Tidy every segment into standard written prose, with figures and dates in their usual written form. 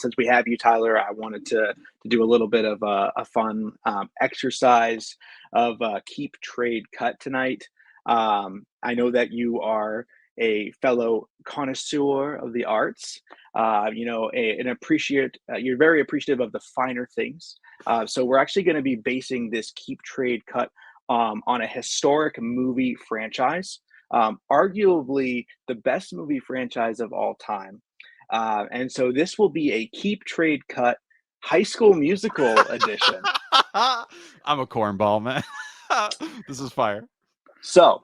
since we have you, Tyler, I wanted to do a little bit of a fun exercise of keep trade cut tonight. I know that you are a fellow connoisseur of the arts. An appreciate. You're very appreciative of the finer things. So we're actually going to be basing this keep trade cut on a historic movie franchise, arguably the best movie franchise of all time. And so this will be a keep trade cut High School Musical edition. I'm a cornball, man. This is fire. So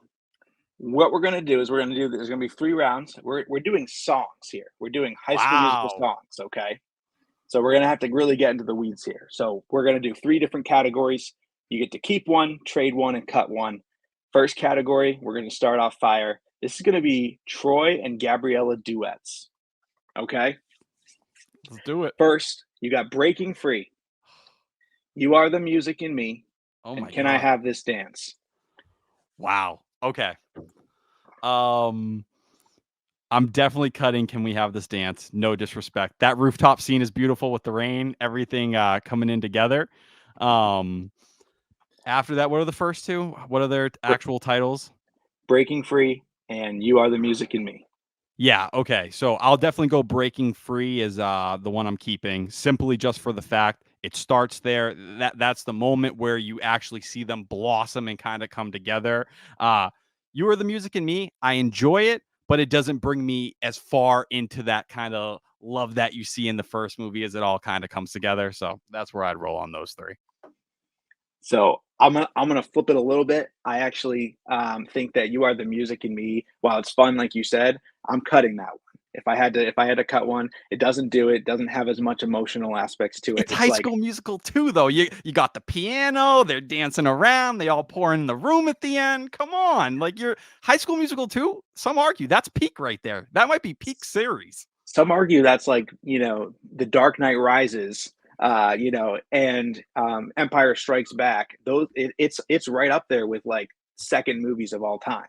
what we're going to do is there's going to be 3 rounds. We're doing songs here. We're doing High School Musical songs, okay? So we're going to have to really get into the weeds here. So we're going to do 3 different categories. You get to keep one, trade one, and cut one. First category, we're going to start off fire. This is going to be Troy and Gabriella duets. Okay? Let's do it. First, you got Breaking Free. You Are the Music in Me. Oh my Can God. I Have This Dance? Wow. Okay. I'm definitely cutting Can We Have This Dance? No disrespect. That rooftop scene is beautiful with the rain, everything coming in together. After that, what are the first 2? What are their actual titles? Breaking Free and You Are the Music in Me. Yeah, okay. So I'll definitely go Breaking Free as the one I'm keeping, simply just for the fact it starts there. That's the moment where you actually see them blossom and kind of come together. You Are the Music in Me. I enjoy it, but it doesn't bring me as far into that kind of love that you see in the first movie as it all kind of comes together. So that's where I'd roll on those 3. So I'm gonna flip it a little bit. I actually think that You Are the Music in Me, while it's fun, like you said, I'm cutting that one. If I had to cut one, it doesn't have as much emotional aspects to it. It's High School Musical too, though. You got the piano, they're dancing around, they all pour in the room at the end. Come on, like your High School Musical 2, some argue that's peak right there. That might be peak series. Some argue that's like, The Dark Knight Rises, and Empire Strikes Back. It's right up there with like second movies of all time.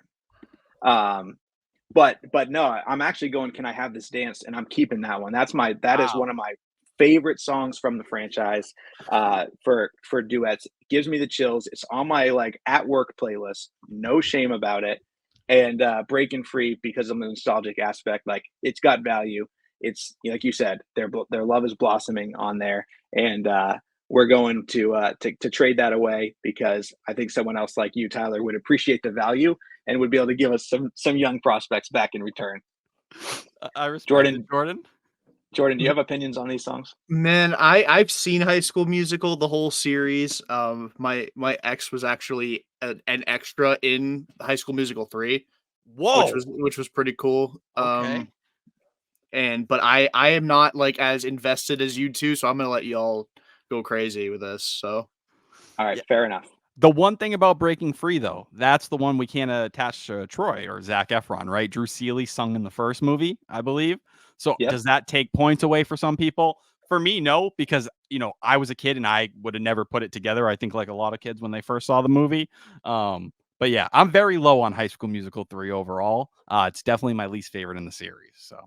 But no, I'm actually going Can I Have This Dance, and I'm keeping that one. That is one of my favorite songs from the franchise for duets. Gives me the chills. It's on my like at work playlist. No shame about it. And Breaking Free, because of the nostalgic aspect, like it's got value. It's like you said, their love is blossoming on there, and we're going to trade that away because I think someone else like you, Tyler, would appreciate the value and would be able to give us some young prospects back in return. I respect it. Jordan, do you have opinions on these songs? Man, I've seen High School Musical, the whole series. My ex was actually an extra in High School Musical 3. Whoa, which was pretty cool. Okay. But I am not like as invested as you two, so I'm gonna let y'all go crazy with this. So, all right, fair enough. The one thing about Breaking Free, though, that's the one we can't attach to Troy or Zac Efron, right? Drew Seeley sung in the first movie, I believe. So Does that take points away for some people? For me, no, because, I was a kid and I would have never put it together. I think like a lot of kids when they first saw the movie. But yeah, I'm very low on High School Musical 3 overall. It's definitely my least favorite in the series. So,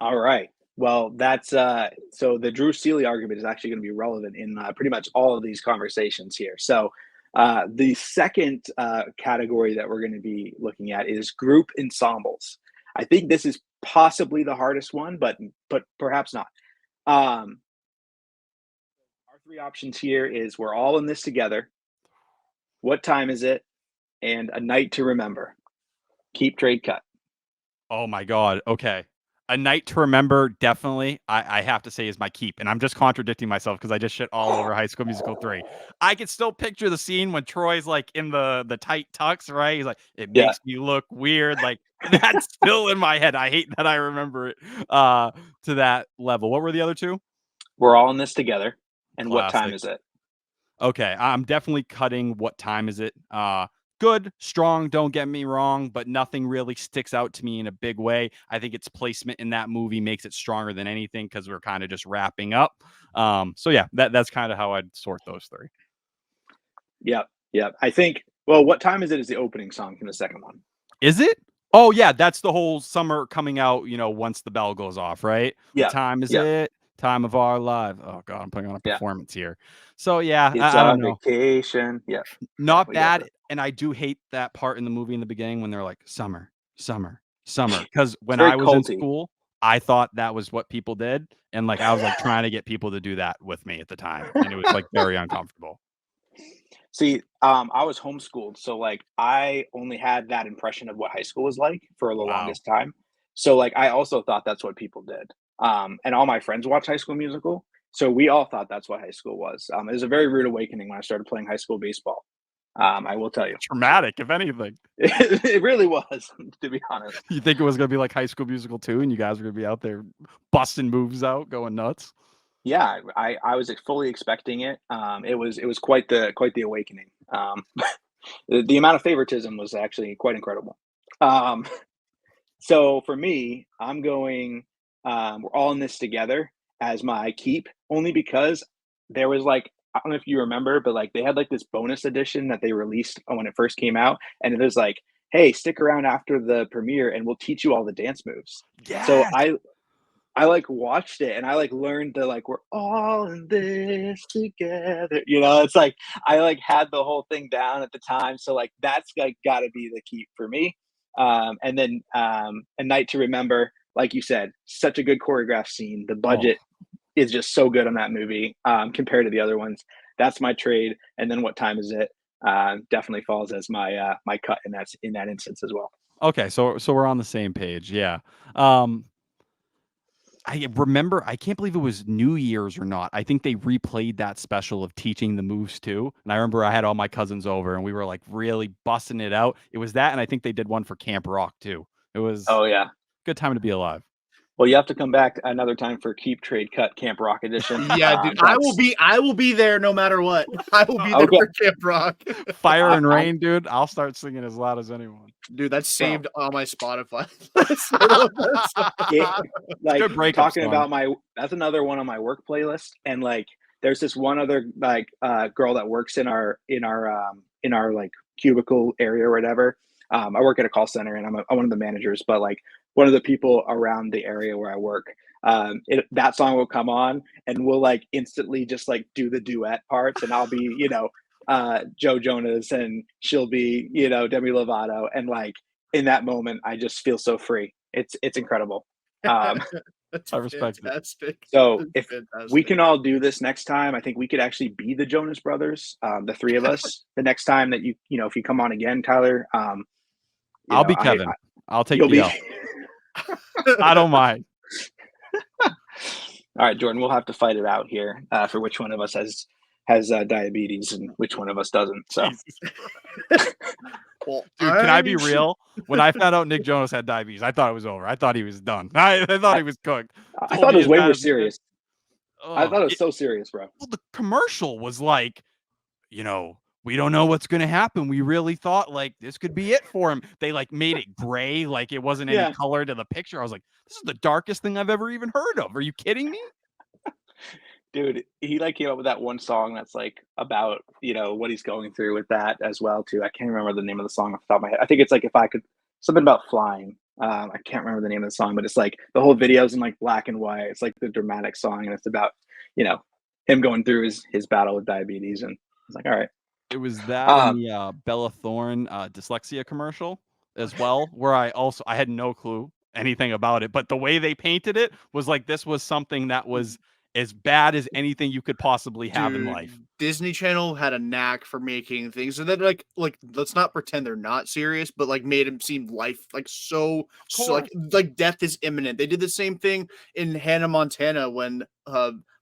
all right. Well, that's so the Drew Seeley argument is actually going to be relevant in pretty much all of these conversations here. So the second category that we're going to be looking at is group ensembles. I think this is possibly the hardest one, but perhaps not. Our 3 options here is We're All in This Together, What Time Is It, and A Night to Remember. Keep, trade, cut. Oh my God. Okay. A Night to Remember, definitely, I have to say, is my keep. And I'm just contradicting myself because I just shit all over High School Musical 3. I can still picture the scene when Troy's like in the tight tux, right? He's like, it makes me look weird. Like, that's still in my head. I hate that I remember it to that level. What were the other 2? We're All in This Together and Classic. What Time Is It? Okay, I'm definitely cutting What Time Is It? Good, strong, don't get me wrong, but nothing really sticks out to me in a big way. I think its placement in that movie makes it stronger than anything because we're kind of just wrapping up. So yeah, that's kind of how I'd sort those 3. Yep. I think, What Time Is It is the opening song from the second one. Is it? Oh yeah, that's the whole summer coming out, once the bell goes off, right? Yeah. What time is it? time of our life. Oh God, I'm putting on a Yeah. performance here. So yeah, It's I don't on know. vacation. Yeah. Not We got bad, and I do hate that part in the movie in the beginning when they're like, "Summer, summer, summer." Because It's when very I was in culty. school, I thought that was what people did, and, like, I was, like, trying to get people to do that with me at the time, and it was, like, very uncomfortable. See, I was homeschooled, so, like, I only had that impression of what high school was like for the Wow. longest time. So, like, I also thought that's what people did. And all my friends watched High School Musical, so we all thought that's what high school was. It was a very rude awakening when I started playing high school baseball, I will tell you. Traumatic, if anything. It really was, to be honest. You think it was gonna be like High School Musical 2, and you guys were gonna be out there busting moves out, going nuts? Yeah, I was fully expecting it. It was quite the awakening. The amount of favoritism was actually quite incredible. Um, so for me, I'm going. We're all in this together as my keep, only because there was like I don't know if you remember, but like they had like this bonus edition that they released when it first came out, and it was like, "Hey, stick around after the premiere, and we'll teach you all the dance moves." So Yes! I like watched it and I like learned that like we're all in this together. It's like I like had the whole thing down at the time. So like that's like gotta be the key for me. And then A Night to Remember, like you said, such a good choreographed scene. The Oh. budget is just so good on that movie compared to the other ones. That's my trade. And then What Time Is It? Definitely falls as my cut in that instance as well. Okay, so we're on the same page, yeah. Um, I remember I can't believe it was New Year's or not. I think they replayed that special of teaching the moves too, and I remember I had all my cousins over, and we were, like, really busting it out. It was that, and I think they did one for Camp Rock too. It was Oh yeah. a good time to be alive. Well, you have to come back another time for Keep Trade Cut Camp Rock Edition. Yeah, dude. That's I will be there no matter what. I will be there okay. for Camp Rock. Fire and I'm Rain, dude, I'll start singing as loud as anyone. Dude, that's bro. saved on my Spotify list. I love that song. It It's a like good breakup talking song. about my that's another one on my work playlist, and like there's this one other like girl that works in our like cubicle area or whatever. I work at a call center, and I'm one of the managers, but like one of the people around the area where I work. That song will come on, and we'll like instantly just like do the duet parts, and I'll be Joe Jonas, and she'll be Demi Lovato, and like in that moment, I just feel so free. It's incredible. Um, That's I respect it. fantastic. so That's if we fantastic. can all do this next time, I think we could actually be the Jonas Brothers, the three of us. The next time that if you come on again, Tyler, I'll be I Kevin. I'll take you'll the be. L. I don't mind. All right, Jordan, we'll have to fight it out here for which one of us has diabetes and which one of us doesn't. So Jesus. Well, Dude, can I be real? When I found out Nick Jonas had diabetes, I thought it was over. I thought he was done. I thought I, he was cooked. I Told thought me it was his way more dad did. serious. I Oh, thought it was so serious, bro. well, the commercial was like, we don't know what's gonna happen. We really thought like this could be it for him. They like made it gray, like it wasn't any Yeah, color to the picture. I was like, this is the darkest thing I've ever even heard of. Are you kidding me? dude, he like came up with that one song that's like about what he's going through with that as well too. I can't remember the name of the song off the top of my head. I think it's like if I could something about flying. I can't remember the name of the song, but it's like the whole video's in like black and white. It's like the dramatic song, and it's about you know him going through his battle with diabetes. And I was like, all right, It was that and um, the Bella Thorne dyslexia commercial as well, where I had no clue anything about it, but the way they painted it was like this was something that was as bad as anything you could possibly have in Dude, life. Disney Channel had a knack for making things and then like let's not pretend they're not serious, but like made them seem life like Of so course. like death is imminent. They did the same thing in Hannah Montana when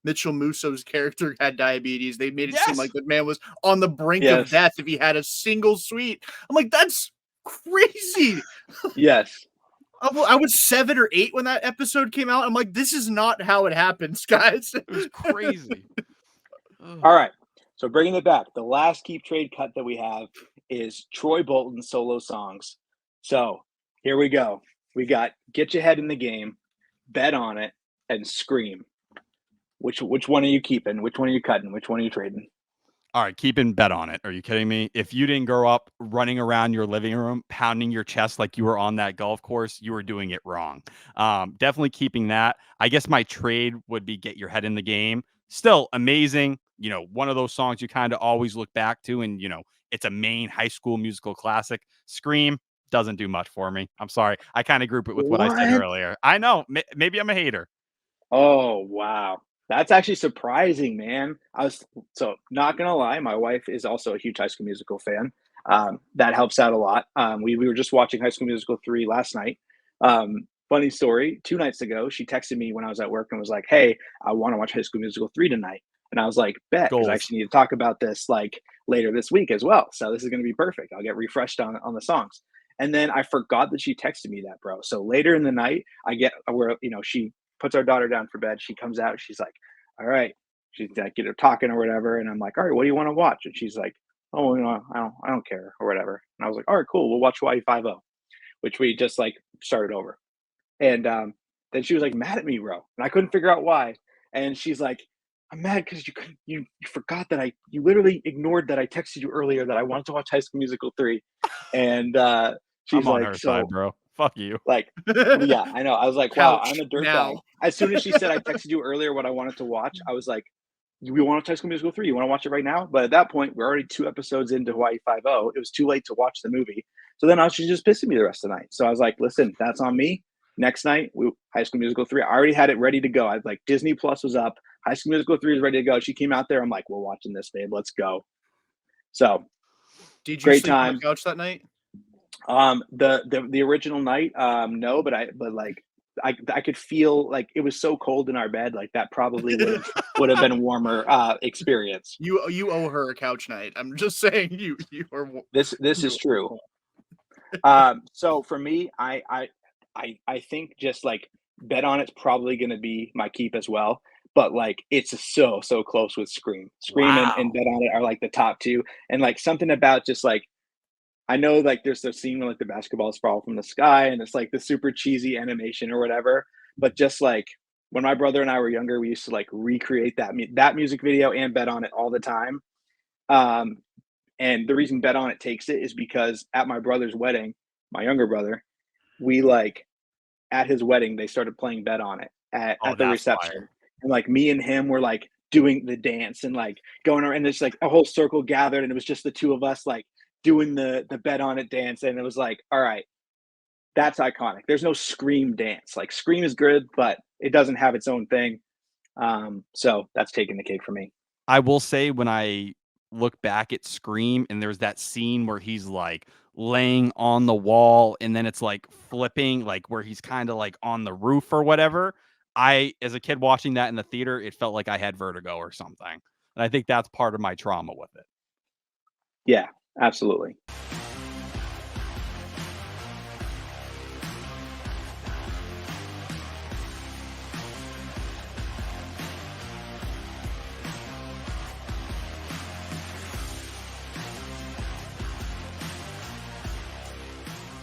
Mitchell Musso's character had diabetes. They made it seem like Yes. the man was on the brink of yes, death if he had a single sweet. I'm like, that's crazy. yes. I was 7 or 8 when that episode came out. I'm like, this is not how it happens, guys. It was crazy. Ugh. All right. So bringing it back, the last keep trade cut that we have is Troy Bolton's solo songs. So here we go. We got Get Your Head in the Game, Bet on It, and Scream. Which one are you keeping? Which one are you cutting? Which one are you trading? All right, keeping Bet on It. Are you kidding me? If you didn't grow up running around your living room, pounding your chest like you were on that golf course, you were doing it wrong. Definitely keeping that. I guess my trade would be Get Your Head in the Game. Still amazing. You know, one of those songs you kind of always look back to, and, you know, it's a main High School Musical classic. Scream doesn't do much for me. I'm sorry. I kind of group it with what I said What? earlier. I know. Maybe I'm a hater. Oh, wow. That's actually surprising, man. So not gonna lie, my wife is also a huge High School Musical fan. That helps out a lot. We were just watching High School Musical 3 last night. Funny story, 2 nights ago, she texted me when I was at work and was like, "Hey, I wanna watch High School Musical 3 tonight." And I was like, "Bet," because I Goals. actually need to talk about this, like, later this week as well. So this is gonna be perfect. I'll get refreshed on the songs. And then I forgot that she texted me that, bro. So later in the night, I get where, she puts our daughter down for bed. She comes out. She's like, "All right." She's like, get her talking or whatever, and I'm like, "All right, what do you want to watch?" And she's like, "Oh, I don't care or whatever." And I was like, "All right, cool. We'll watch Hawaii 5 which we just like started over. And then she was like mad at me, bro, and I couldn't figure out why. And she's like, "I'm mad because you forgot that you literally ignored that I texted you earlier that I wanted to watch High School Musical 3." And she's I'm on like, her side, "So bro. Fuck you. like, yeah, I know." I was like, "Wow, I'm Couch a dirtbag." now. As soon as she said I texted you earlier what I wanted to watch, I was like, "We want to watch High School Musical 3? You want to watch it right now?" But at that point, we're already 2 episodes into Hawaii 5. It was too late to watch the movie. So then she was just pissing me the rest of the night. So I was like, "Listen, that's on me." Next night, High School Musical 3. I already had it ready to go. I like Disney Plus was up. High School Musical 3 is ready to go. She came out there. I'm like, "We're watching this, babe. Let's go." So Did you great sleep on the time. couch that night? The original night, no, but like I could feel like it was so cold in our bed, like that probably would have been a warmer experience. You owe her a couch night. I'm just saying you are This is you true. So for me, I think just like Bet on It's probably going to be my keep as well. But like it's so close with Scream. Scream and Wow. Bet on It are like the top two, and like something about just like I know like there's the scene where like the basketballs fall from the sky and it's like the super cheesy animation or whatever. But just like when my brother and I were younger, we used to like recreate that music video and Bet on It all the time. Um, and the reason Bet on It takes it is because at my brother's wedding, my younger brother, we like at his wedding they started playing Bet on It Oh, at the that's reception, fire. and like me and him were like doing the dance and like going around, and it's like a whole circle gathered, and it was just the two of us like doing the Bet on It dance, and it was like, all right, that's iconic. There's no Scream dance. Like Scream is good, but it doesn't have its own thing. So that's taking the cake for me. I will say when I look back at Scream and there's that scene where he's like laying on the wall and then it's like flipping, like where he's kind of like on the roof or whatever. As a kid watching that in the theater, it felt like I had vertigo or something. And I think that's part of my trauma with it. Yeah, absolutely.